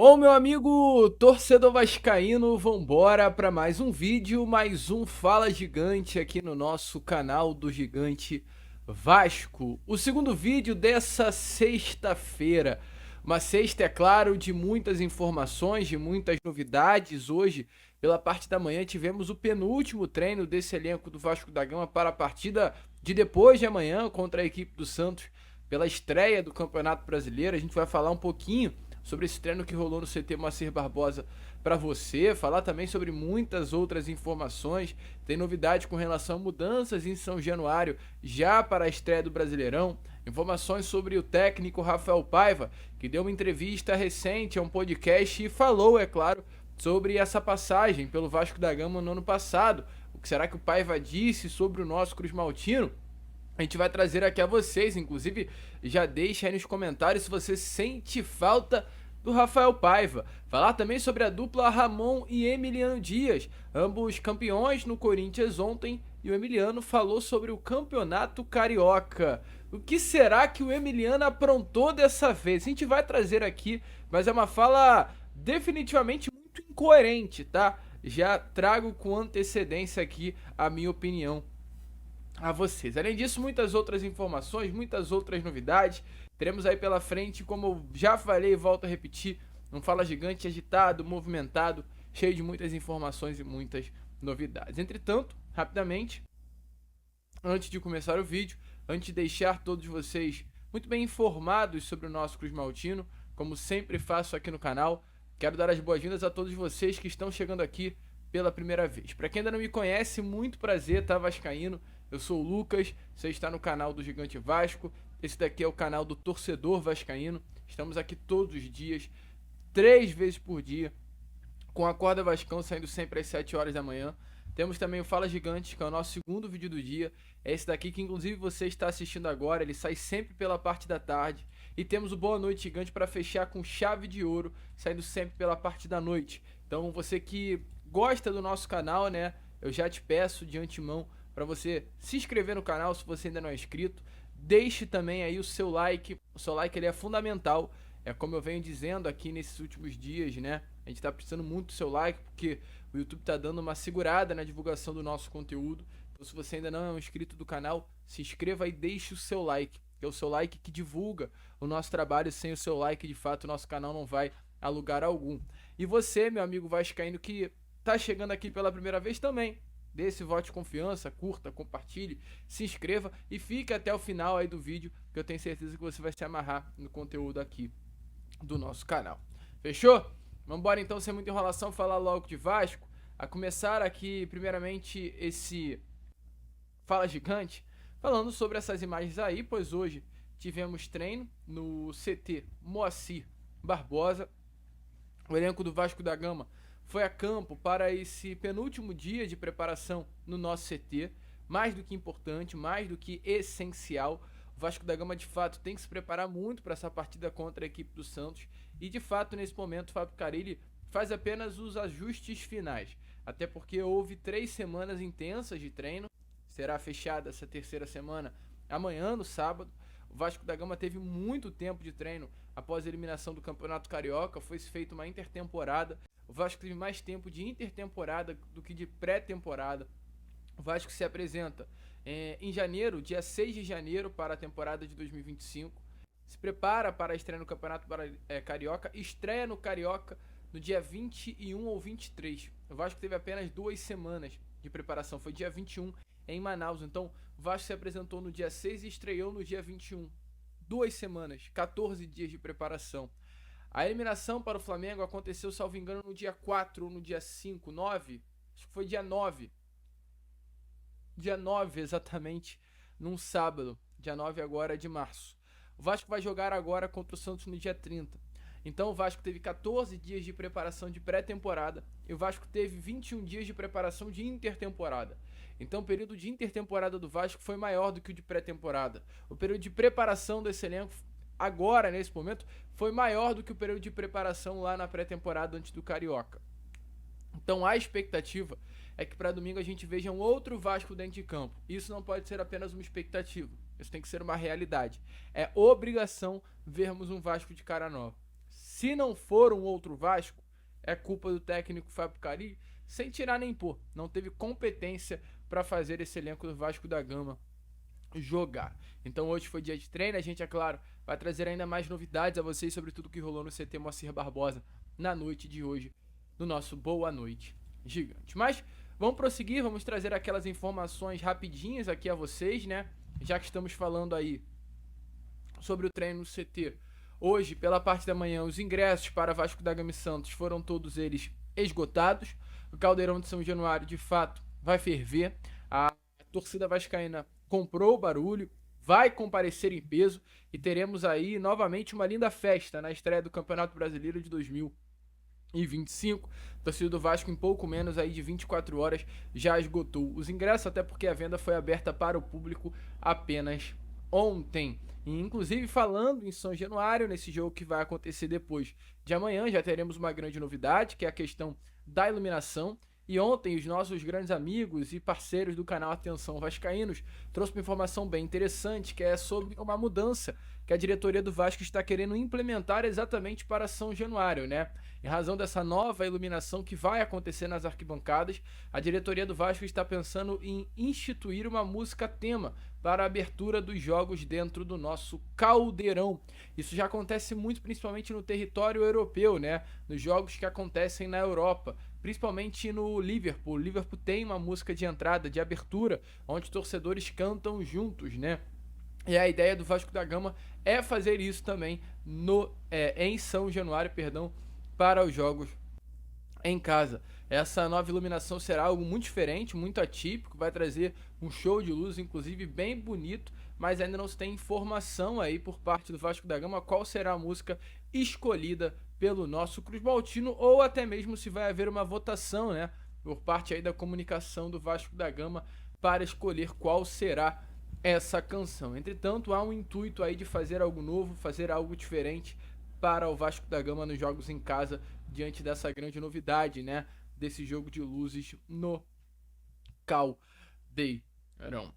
Ô, meu amigo torcedor vascaíno, vambora para mais um vídeo, mais um Fala Gigante aqui no nosso canal do Gigante Vasco. O segundo vídeo dessa sexta-feira. Uma sexta, é claro, de muitas informações, de muitas novidades. Hoje, pela parte da manhã, tivemos o penúltimo treino desse elenco do Vasco da Gama para a partida de depois de amanhã contra a equipe do Santos pela estreia do Campeonato Brasileiro. A gente vai falar um pouquinho sobre esse treino que rolou no CT Moacir Barbosa para você, falar também sobre muitas outras informações. Tem novidade com relação a mudanças em São Januário já para a estreia do Brasileirão, informações sobre o técnico Rafael Paiva, que deu uma entrevista recente a um podcast e falou, é claro, sobre essa passagem pelo Vasco da Gama no ano passado. O que será que o Paiva disse sobre o nosso Cruz Maltino? A gente vai trazer aqui a vocês, inclusive já deixa aí nos comentários se você sente falta do Rafael Paiva. Falar também sobre a dupla Ramon e Emiliano Dias, ambos campeões no Corinthians ontem, e o Emiliano falou sobre o Campeonato Carioca. O que será que o Emiliano aprontou dessa vez? A gente vai trazer aqui, mas é uma fala definitivamente muito incoerente, tá? Já trago com antecedência aqui a minha opinião a vocês. Além disso, muitas outras informações, muitas outras novidades. Teremos aí pela frente, como eu já falei e volto a repetir, um Fala Gigante agitado, movimentado, cheio de muitas informações e muitas novidades. Entretanto, rapidamente, antes de começar o vídeo, antes de deixar todos vocês muito bem informados sobre o nosso Cruz Maltino, como sempre faço aqui no canal, quero dar as boas-vindas a todos vocês que estão chegando aqui pela primeira vez. Para quem ainda não me conhece, muito prazer, tá, vascaíno? Eu sou o Lucas, você está no canal do Gigante Vasco, esse daqui é o canal do Torcedor Vascaíno. Estamos aqui todos os dias, 3 vezes por dia, com a Corda Vascão saindo sempre às 7 horas da manhã. Temos também o Fala Gigante, que é o nosso segundo vídeo do dia. É esse daqui que inclusive você está assistindo agora, ele sai sempre pela parte da tarde. E temos o Boa Noite Gigante para fechar com chave de ouro, saindo sempre pela parte da noite. Então você que gosta do nosso canal, né, eu já te peço de antemão para você se inscrever no canal se você ainda não é inscrito. Deixe também aí o seu like. O seu like ele é fundamental. É como eu venho dizendo aqui nesses últimos dias, né? A gente tá precisando muito do seu like porque o YouTube tá dando uma segurada na divulgação do nosso conteúdo. Então se você ainda não é um inscrito do canal, se inscreva e deixe o seu like. É o seu like que divulga o nosso trabalho. Sem o seu like, de fato, o nosso canal não vai a lugar algum. E você, meu amigo vascaíno, que tá chegando aqui pela primeira vez também, dê esse voto de confiança, curta, compartilhe, se inscreva e fique até o final aí do vídeo, que eu tenho certeza que você vai se amarrar no conteúdo aqui do nosso canal. Fechou? Vambora então, sem muita enrolação, falar logo de Vasco. A começar aqui, primeiramente, esse Fala Gigante, falando sobre essas imagens aí, pois hoje tivemos treino no CT Moacir Barbosa. O elenco do Vasco da Gama foi a campo para esse penúltimo dia de preparação no nosso CT. Mais do que importante, mais do que essencial. O Vasco da Gama de fato tem que se preparar muito para essa partida contra a equipe do Santos. E de fato, nesse momento, o Fábio Carille faz apenas os ajustes finais. Até porque houve 3 semanas intensas de treino. Será fechada essa terceira semana amanhã, no sábado. O Vasco da Gama teve muito tempo de treino após a eliminação do Campeonato Carioca. Foi feita uma intertemporada. O Vasco teve mais tempo de intertemporada do que de pré-temporada. O Vasco se apresenta em janeiro, dia 6 de janeiro, para a temporada de 2025. Se prepara para a estreia no Campeonato Carioca. Estreia no Carioca no dia 21 ou 23. O Vasco teve apenas 2 semanas de preparação. Foi dia 21 em Manaus. Então, o Vasco se apresentou no dia 6 e estreou no dia 21. 2 semanas, 14 dias de preparação. A eliminação para o Flamengo aconteceu, salvo engano, no dia 4 ou no dia 5, 9. Acho que foi dia 9. Dia 9, exatamente, num sábado. Dia 9 agora de março. O Vasco vai jogar agora contra o Santos no dia 30. Então o Vasco teve 14 dias de preparação de pré-temporada e o Vasco teve 21 dias de preparação de intertemporada. Então o período de intertemporada do Vasco foi maior do que o de pré-temporada. O período de preparação desse elenco agora, nesse momento, foi maior do que o período de preparação lá na pré-temporada antes do Carioca. Então a expectativa é que para domingo a gente veja um outro Vasco dentro de campo. Isso não pode ser apenas uma expectativa, isso tem que ser uma realidade. É obrigação vermos um Vasco de cara nova. Se não for um outro Vasco, é culpa do técnico Fábio Carilli, sem tirar nem pôr. Não teve competência para fazer esse elenco do Vasco da Gama jogar. Então hoje foi dia de treino, a gente, é claro, vai trazer ainda mais novidades a vocês sobre tudo que rolou no CT Moacir Barbosa na noite de hoje, no nosso Boa Noite Gigante. Mas vamos prosseguir, vamos trazer aquelas informações rapidinhas aqui a vocês, né? Já que estamos falando aí sobre o treino no CT. Hoje, pela parte da manhã, os ingressos para Vasco da Gama e Santos foram todos eles esgotados. O Caldeirão de São Januário, de fato, vai ferver. A torcida vascaína comprou o barulho, vai comparecer em peso e teremos aí novamente uma linda festa na estreia do Campeonato Brasileiro de 2025. A torcida do Vasco, em pouco menos aí de 24 horas, já esgotou os ingressos, até porque a venda foi aberta para o público apenas ontem. E, inclusive, falando em São Januário, nesse jogo que vai acontecer depois de amanhã, já teremos uma grande novidade, que é a questão da iluminação. E ontem os nossos grandes amigos e parceiros do canal Atenção Vascaínos trouxeram uma informação bem interessante, que é sobre uma mudança que a diretoria do Vasco está querendo implementar exatamente para São Januário, né? Em razão dessa nova iluminação que vai acontecer nas arquibancadas, a diretoria do Vasco está pensando em instituir uma música tema para a abertura dos jogos dentro do nosso Caldeirão. Isso já acontece muito, principalmente no território europeu, né? Nos jogos que acontecem na Europa, principalmente no Liverpool. O Liverpool tem uma música de entrada, de abertura, onde os torcedores cantam juntos, né? E a ideia do Vasco da Gama é fazer isso também em São Januário, para os jogos em casa. Essa nova iluminação será algo muito diferente, muito atípico, vai trazer um show de luz, inclusive bem bonito, mas ainda não se tem informação aí por parte do Vasco da Gama qual será a música escolhida pelo nosso Cruz Maltino, ou até mesmo se vai haver uma votação, né, por parte aí da comunicação do Vasco da Gama para escolher qual será essa canção. Entretanto, há um intuito aí de fazer algo novo, fazer algo diferente para o Vasco da Gama nos jogos em casa, diante dessa grande novidade, né, desse jogo de luzes no Caldeirão.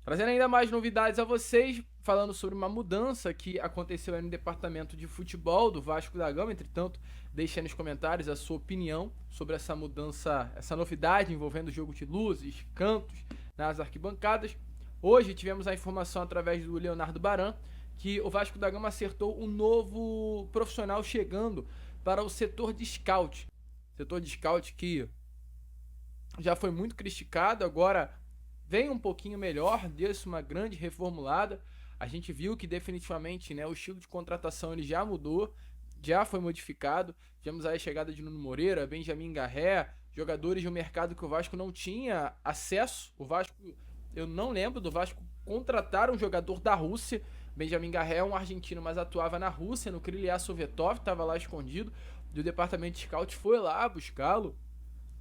Trazendo ainda mais novidades a vocês, falando sobre uma mudança que aconteceu aí no departamento de futebol do Vasco da Gama. Entretanto, deixe aí nos comentários a sua opinião sobre essa mudança, essa novidade envolvendo o jogo de luzes, cantos nas arquibancadas. Hoje tivemos a informação através do Leonardo Baran que o Vasco da Gama acertou um novo profissional chegando para o setor de scout. Setor de scout que já foi muito criticado, agora vem um pouquinho melhor, deu-se uma grande reformulada. A gente viu que definitivamente, né, o estilo de contratação ele já mudou, já foi modificado. Tivemos aí a chegada de Nuno Moreira, Benjamin Garré, jogadores de um mercado que o Vasco não tinha acesso. O Vasco, eu não lembro do Vasco contratar um jogador da Rússia. Benjamin Garré é um argentino, mas atuava na Rússia, no Krylia Sovetov, estava lá escondido. O departamento de scout foi lá buscá-lo.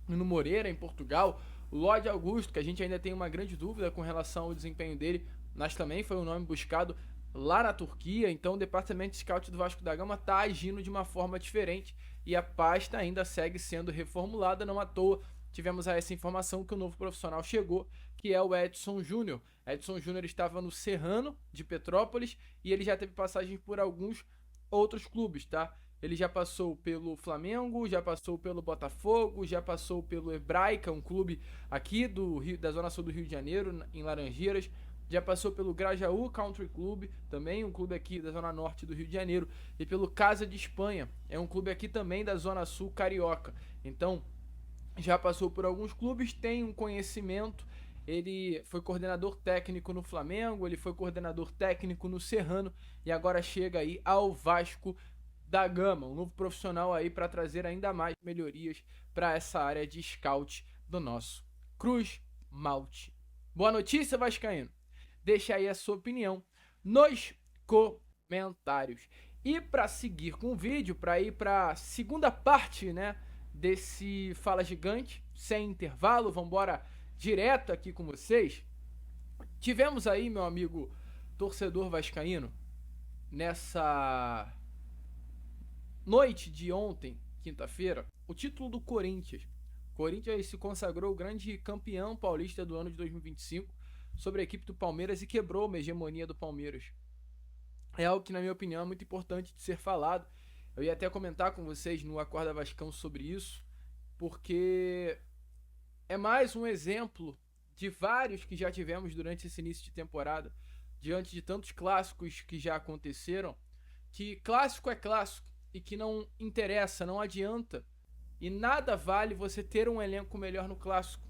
Nuno Moreira, em Portugal. O Lodi Augusto, que a gente ainda tem uma grande dúvida com relação ao desempenho dele, mas também foi um nome buscado lá na Turquia. Então o departamento de scout do Vasco da Gama está agindo de uma forma diferente e a pasta ainda segue sendo reformulada. Não à toa tivemos essa informação que o novo profissional chegou, que é o Edson Júnior. Edson Júnior estava no Serrano de Petrópolis e ele já teve passagem por alguns outros clubes, tá? Ele já passou pelo Flamengo, já passou pelo Botafogo, já passou pelo Hebraica, um clube aqui da zona sul do Rio de Janeiro, em Laranjeiras. Já passou pelo Grajaú Country Club, também um clube aqui da zona norte do Rio de Janeiro. E pelo Casa de Espanha, é um clube aqui também da zona sul carioca. Então, já passou por alguns clubes, tem um conhecimento. Ele foi coordenador técnico no Flamengo, ele foi coordenador técnico no Serrano e agora chega aí ao Vasco da Gama, um novo profissional aí para trazer ainda mais melhorias para essa área de scout do nosso Cruz Malte. Boa notícia, vascaíno? Deixa aí a sua opinião nos comentários. E para seguir com o vídeo, para ir para a segunda parte, né, desse Fala Gigante, sem intervalo, vamos embora direto aqui com vocês. Tivemos aí, meu amigo torcedor vascaíno, nessa noite de ontem, quinta-feira, o título do Corinthians. O Corinthians se consagrou grande campeão paulista do ano de 2025 sobre a equipe do Palmeiras e quebrou uma hegemonia do Palmeiras. É algo que, na minha opinião, é muito importante de ser falado. Eu ia até comentar com vocês no Acorda Vascão sobre isso, porque é mais um exemplo de vários que já tivemos durante esse início de temporada, diante de tantos clássicos que já aconteceram, que clássico é clássico e que não interessa, não adianta, e nada vale você ter um elenco melhor no clássico,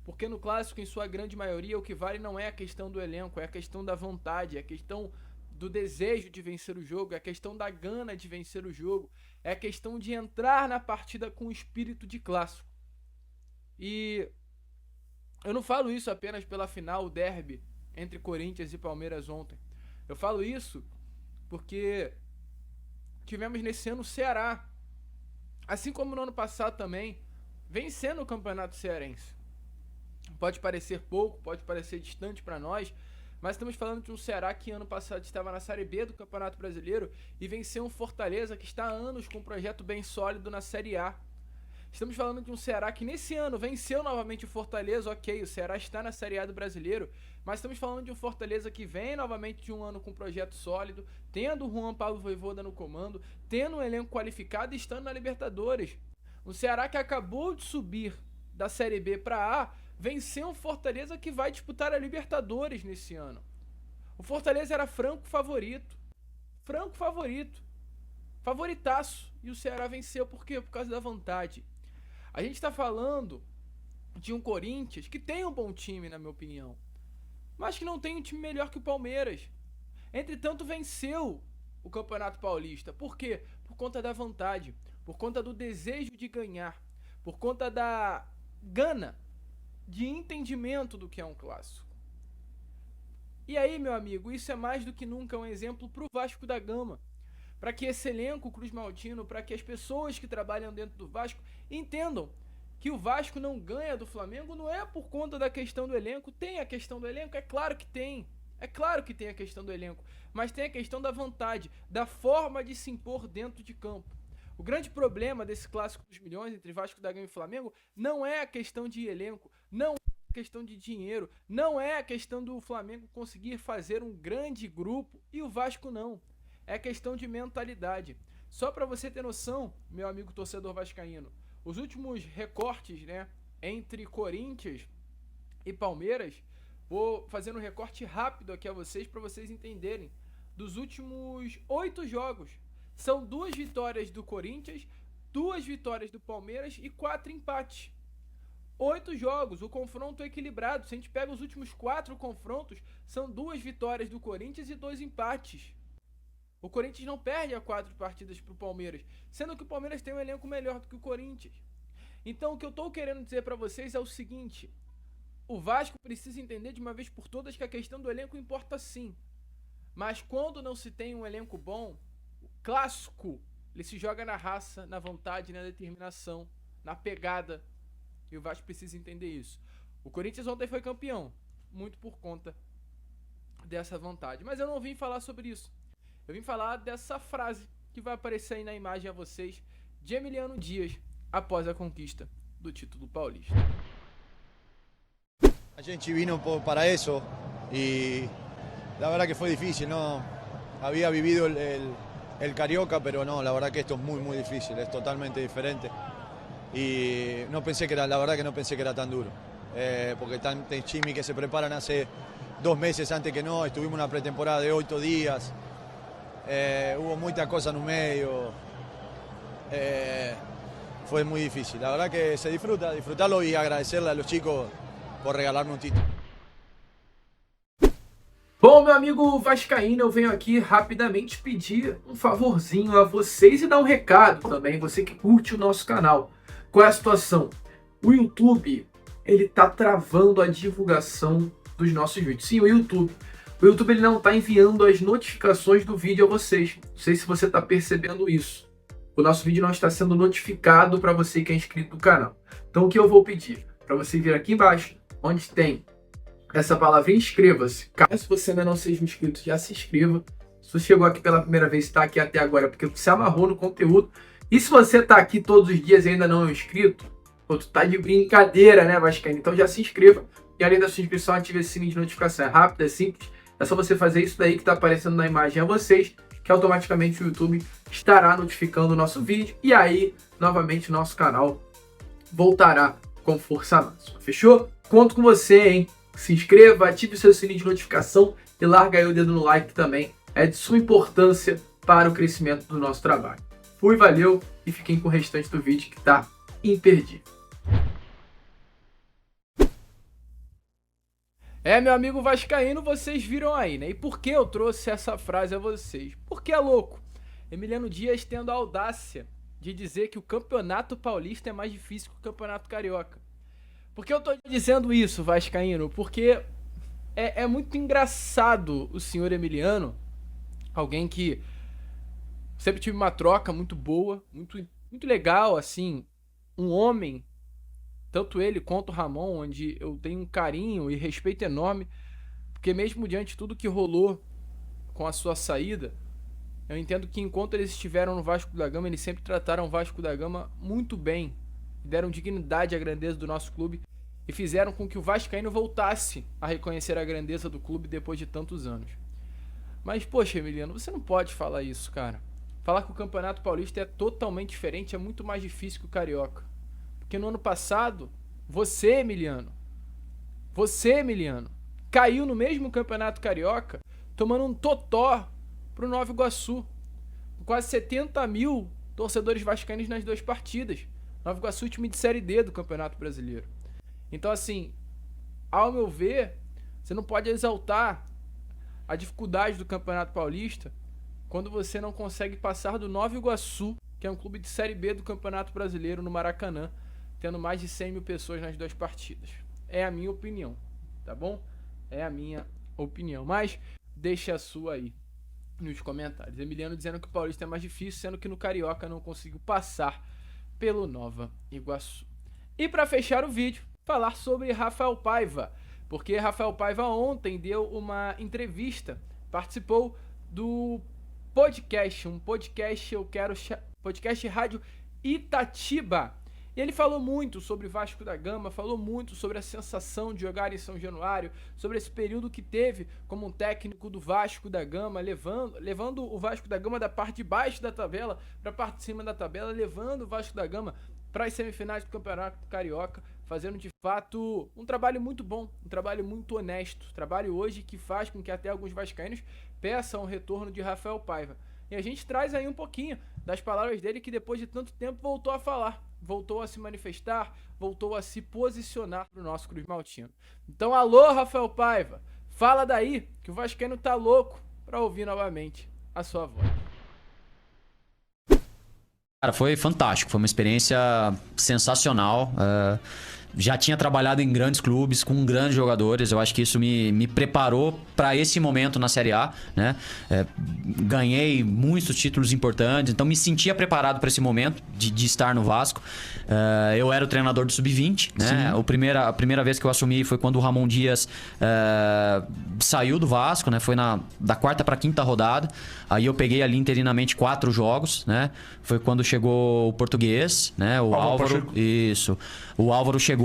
porque no clássico, em sua grande maioria, o que vale não é a questão do elenco, é a questão da vontade, é a questão do desejo de vencer o jogo, é a questão da gana de vencer o jogo, é a questão de entrar na partida com o espírito de clássico. E eu não falo isso apenas pela final, o derby entre Corinthians e Palmeiras ontem. Eu falo isso porque tivemos nesse ano o Ceará, assim como no ano passado também, vencendo o Campeonato Cearense. Pode parecer pouco, pode parecer distante para nós, mas estamos falando de um Ceará que ano passado estava na Série B do Campeonato Brasileiro e venceu um Fortaleza que está há anos com um projeto bem sólido na Série A. Estamos falando de um Ceará que nesse ano venceu novamente o Fortaleza, ok, o Ceará está na Série A do Brasileiro, mas estamos falando de um Fortaleza que vem novamente de um ano com um projeto sólido, tendo o Juan Pablo Vojvoda no comando, tendo um elenco qualificado e estando na Libertadores. Um Ceará que acabou de subir da Série B para A, venceu um Fortaleza que vai disputar a Libertadores nesse ano. O Fortaleza era franco favorito, favoritaço, e o Ceará venceu por quê? Por causa da vontade. A gente está falando de um Corinthians que tem um bom time, na minha opinião, mas que não tem um time melhor que o Palmeiras. Entretanto, venceu o Campeonato Paulista. Por quê? Por conta da vontade, por conta do desejo de ganhar, por conta da gana de entendimento do que é um clássico. E aí, meu amigo, isso é mais do que nunca um exemplo para o Vasco da Gama, para que esse elenco Cruz Maltino, para que as pessoas que trabalham dentro do Vasco entendam que o Vasco não ganha do Flamengo não é por conta da questão do elenco. Tem a questão do elenco? É claro que tem. É claro que tem a questão do elenco, mas tem a questão da vontade, da forma de se impor dentro de campo. O grande problema desse clássico dos milhões entre Vasco da Gama e Flamengo não é a questão de elenco, não é a questão de dinheiro, não é a questão do Flamengo conseguir fazer um grande grupo e o Vasco não. É questão de mentalidade. Só para você ter noção, meu amigo torcedor vascaíno, os últimos recortes, né, entre Corinthians e Palmeiras, vou fazer um recorte rápido aqui a vocês para vocês entenderem. Dos últimos 8 jogos, são 2 vitórias do Corinthians, 2 vitórias do Palmeiras e 4 empates. 8 jogos, o confronto é equilibrado. Se a gente pega os últimos 4 confrontos, são 2 vitórias do Corinthians e 2 empates. O Corinthians não perde a 4 partidas pro Palmeiras, sendo que o Palmeiras tem um elenco melhor do que o Corinthians. Então o que eu tô querendo dizer para vocês é o seguinte: o Vasco precisa entender de uma vez por todas que a questão do elenco importa sim. Mas quando não se tem um elenco bom, o clássico, ele se joga na raça, na vontade, na determinação, na pegada. E o Vasco precisa entender isso. O Corinthians ontem foi campeão, muito por conta dessa vontade. Mas eu não vim falar sobre isso. Eu vim falar dessa frase que vai aparecer aí na imagem a vocês, de Emiliano Dias, após a conquista do título paulista. A gente vino para eso y la verdad que fue difícil, ¿no? Había vivido el Carioca, pero no, la verdad que esto es muy difícil, es totalmente diferente. Y no pensé que era, la verdad que no pensé que era tan duro, porque tantos chimis que se preparan hace 2 meses antes que no, estuvimos una pretemporada de 8 días, hubo muchas cosas en un medio, fue muy difícil. La verdad que se disfrutarlo y agradecerle a los chicos por regalarme um título. Bom, meu amigo vascaíno, eu venho aqui rapidamente pedir um favorzinho a vocês e dar um recado também, você que curte o nosso canal. Qual é a situação? O YouTube, ele tá travando a divulgação dos nossos vídeos. Sim, o YouTube ele não tá enviando as notificações do vídeo a vocês. Não sei se você tá percebendo isso. O nosso vídeo não está sendo notificado para você que é inscrito no canal. Então o que eu vou pedir? Para você vir aqui embaixo, onde tem essa palavra inscreva-se. Caso você ainda não seja inscrito, já se inscreva. Se você chegou aqui pela primeira vez, está aqui até agora porque você amarrou no conteúdo. E se você está aqui todos os dias e ainda não é inscrito, tu tá de brincadeira, né, vascaíno? Então já se inscreva. E além da sua inscrição, ative esse sininho de notificação. É rápido, é simples. É só você fazer isso daí que está aparecendo na imagem a vocês, que automaticamente o YouTube estará notificando o nosso vídeo e aí, novamente, o nosso canal voltará com força máxima. Fechou? Conto com você, hein? Se inscreva, ative o seu sininho de notificação e larga aí o dedo no like também. É de suma importância para o crescimento do nosso trabalho. Fui, valeu e fiquem com o restante do vídeo que tá imperdível. Meu amigo vascaíno, vocês viram aí, né? E por que eu trouxe essa frase a vocês? Porque é louco. Emiliano Dias tendo a audácia de dizer que o Campeonato Paulista é mais difícil que o Campeonato Carioca. Por que eu tô dizendo isso, vascaíno? Porque é muito engraçado o senhor Emiliano, alguém que sempre tive uma troca muito boa, muito legal, assim, um homem, tanto ele quanto o Ramon, onde eu tenho um carinho e respeito enorme, porque mesmo diante de tudo que rolou com a sua saída, eu entendo que enquanto eles estiveram no Vasco da Gama, eles sempre trataram o Vasco da Gama muito bem, deram dignidade à grandeza do nosso clube e fizeram com que o vascaíno voltasse a reconhecer a grandeza do clube depois de tantos anos. Mas, poxa, Emiliano, você não pode falar isso, cara. Falar que o Campeonato Paulista é totalmente diferente, é muito mais difícil que o Carioca. Porque no ano passado, você, Emiliano, caiu no mesmo Campeonato Carioca, tomando um totó pro Nova Iguaçu. Com quase 70 mil torcedores vascaínos nas 2 partidas. Nova Iguaçu, time de Série D do Campeonato Brasileiro. Então, assim, ao meu ver, você não pode exaltar a dificuldade do Campeonato Paulista quando você não consegue passar do Nova Iguaçu, que é um clube de Série B do Campeonato Brasileiro, no Maracanã, tendo mais de 100 mil pessoas nas 2 partidas. É a minha opinião, tá bom? É a minha opinião, mas deixa a sua aí nos comentários. Emiliano dizendo que o Paulista é mais difícil, sendo que no Carioca não conseguiu passar pelo Nova Iguaçu. E para fechar o vídeo, falar sobre Rafael Paiva, porque Rafael Paiva ontem deu uma entrevista, participou do podcast, podcast Rádio Itatiba. E ele falou muito sobre Vasco da Gama, falou muito sobre a sensação de jogar em São Januário, sobre esse período que teve como um técnico do Vasco da Gama, levando o Vasco da Gama da parte de baixo da tabela para a parte de cima da tabela, levando o Vasco da Gama para as semifinais do Campeonato Carioca, fazendo de fato um trabalho muito bom, um trabalho muito honesto, trabalho hoje que faz com que até alguns vascaínos peçam o retorno de Rafael Paiva. E a gente traz aí um pouquinho das palavras dele, que depois de tanto tempo voltou a falar, voltou a se manifestar, voltou a se posicionar pro nosso Cruz Maltino. Então, alô, Rafael Paiva, fala daí que o vascaíno tá louco para ouvir novamente a sua voz. Cara, foi fantástico, foi uma experiência sensacional. Já tinha trabalhado em grandes clubes, com grandes jogadores. Eu acho que isso me preparou para esse momento na Série A, né? Ganhei muitos títulos importantes, então me sentia preparado para esse momento de estar no Vasco. Eu era o treinador do Sub-20, né? A primeira vez que eu assumi foi quando o Ramon Dias saiu do Vasco, né? Foi da 4ª para a 5ª rodada. Aí eu peguei ali interinamente 4 jogos, né? Foi quando chegou o Português, né? O Álvaro. Isso. O Álvaro chegou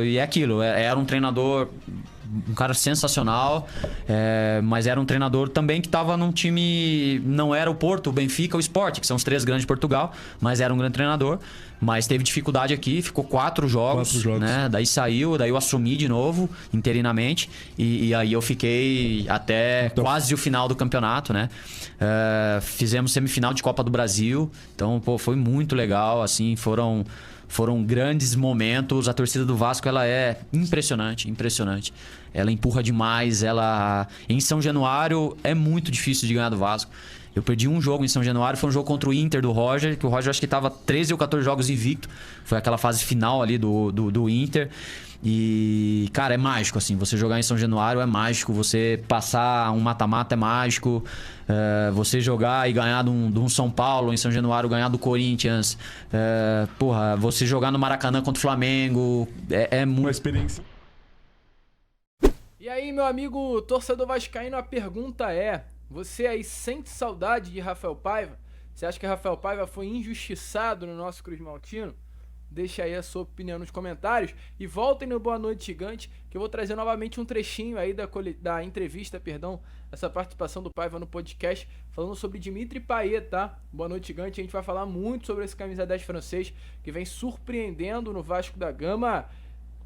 e é aquilo. Era um treinador, um cara sensacional, mas era um treinador também que estava num time, não era o Porto, o Benfica, o Sport, que são os 3 grandes de Portugal, mas era um grande treinador. Mas teve dificuldade aqui, ficou 4 jogos, né? Daí saiu, daí eu assumi de novo, interinamente, e aí eu fiquei até quase o final do campeonato, né? Fizemos semifinal de Copa do Brasil, então, pô, foi muito legal, assim, foram grandes momentos. A torcida do Vasco, ela é impressionante. Ela empurra demais, em São Januário é muito difícil de ganhar do Vasco. Eu perdi um jogo em São Januário, foi um jogo contra o Inter do Roger, que o Roger acho que estava 13 ou 14 jogos invicto. Foi aquela fase final ali do Inter. E, cara, é mágico, assim. Você jogar em São Januário é mágico. Você passar um mata-mata é mágico. Você jogar e ganhar de um São Paulo em São Januário, ganhar do Corinthians. Você jogar no Maracanã contra o Flamengo. É muito... Uma experiência. E aí, meu amigo torcedor vascaíno, a pergunta é: você aí sente saudade de Rafael Paiva? Você acha que Rafael Paiva foi injustiçado no nosso Cruz Maltino? Deixa aí a sua opinião nos comentários e voltem no Boa Noite Gigante, que eu vou trazer novamente um trechinho aí da entrevista, essa participação do Paiva no podcast, falando sobre Dimitri Payet, tá? Boa Noite Gigante, a gente vai falar muito sobre esse camisa 10 francês, que vem surpreendendo no Vasco da Gama.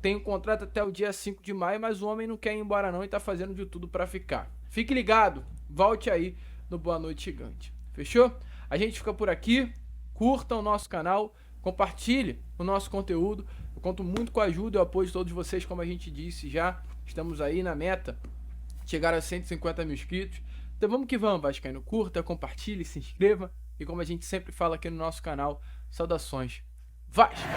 Tem um contrato até o dia 5 de maio, mas o homem não quer ir embora não e tá fazendo de tudo pra ficar. Fique ligado, volte aí no Boa Noite Gigante. Fechou? A gente fica por aqui, curta o nosso canal, compartilhe o nosso conteúdo. Eu conto muito com a ajuda e o apoio de todos vocês, como a gente disse já. Estamos aí na meta, chegar a 150 mil inscritos. Então vamos que vamos, vascaíno. Curta, compartilhe, se inscreva. E como a gente sempre fala aqui no nosso canal, saudações Vasco!